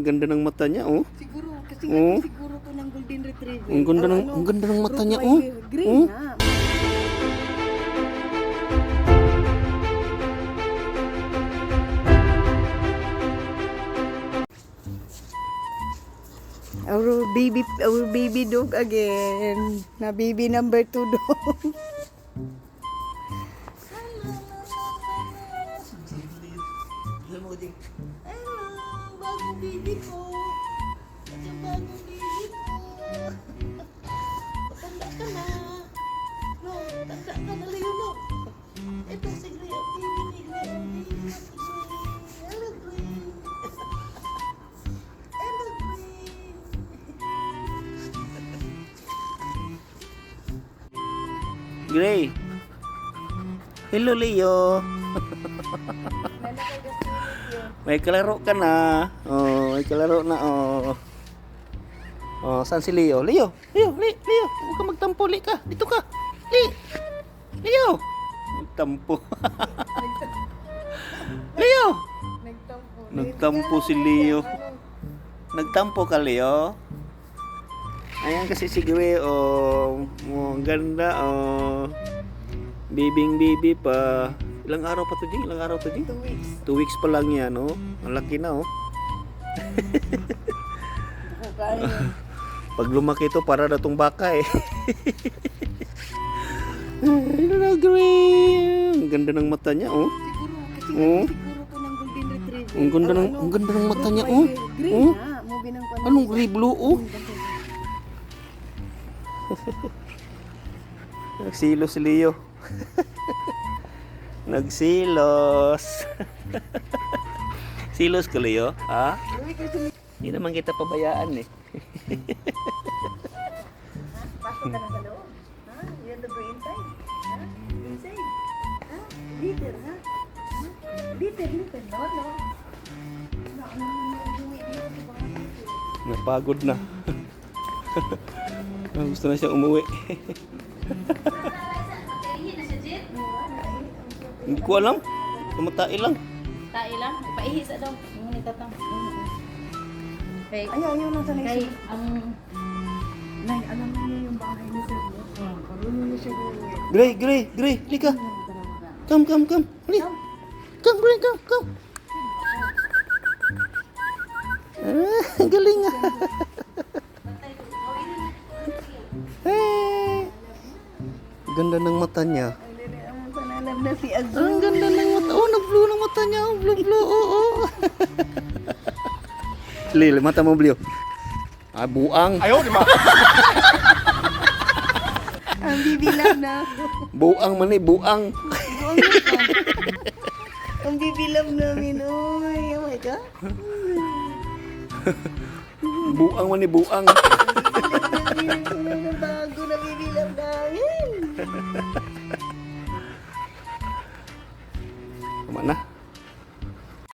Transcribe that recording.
ganda ng mata niya, oh. Siguro, kasi Oh. siguro to ng golden retriever. Ang ganda ng mata niya, oh. Green Oh. nga. Our baby dog again. Na baby number 2 dog. Hello, bagong baby ko. Ito bagong baby ko. Tanda ka na. No, tanda ka na, Leo, no. Ito si Gray, ang baby ni Gray, ang baby ni Gray. Hello, Gray. Hello, Gray. Gray. Hello, Leo. May kalaro ka na. Oh, may kalaro na, oh. Oh, saan si Leo? Leo, Leo. Huwag ka magtampo, Li ka. Dito ka. Leo. Magtampo. Leo. Nagtampo si Leo. Nagtampo ka, Leo. Ayan kasi si Gray, oh. Oh, ang ganda, oh. Bibing bibi pa. Ilang araw pa to, Jing? Ilang araw to, Jing? 2 weeks. 2 weeks pa lang yan, oh. Ang laki na, oh. Pag lumaki to, para na tong baka, eh. Hello na, Gray. Ang ganda ng mata niya, oh. Siguro, kasi siguro to ng golden retriever. Ang ganda ng mata niya, oh. Green Oh. nga. Movie ng panahon. Anong gray blue, oh? Nagsilos si Leo. Nagsilos. Silos ka, Leo? Ha? Hindi naman kita pabayaan, eh. Pasok ka na sa loob. Ha? You have to go inside. Ha? Inside. Ha? Bitter, ha? Bitter. No, no. Napagod na. Gusto na siya umuwi. Hindi ko alam. Tumatai lang. Tai lang, paihisa daw. Ngunit tatang. Kay Ayaw lang sa kay next. ang Nay, alam mo niyo yung bahay ni Sir. Marunong niya siya gawin. Gray. Lika. Come. Li. Come, Gray, come. Ah, galing nga. Hey. Ganda ng mata niya. Ang panalam na si Azul. Ang ganda ng mata. Oh, nag-blue ng mata niya. Oh, blue. Oo. Lil, mata mo blue. Ah, buang. Ayaw, di ba? Ang bibilang na. Buang man eh, buang. Ang bibilang namin. Oy, oh my God. Buang man eh, buang. Ang bago na bibilang namin.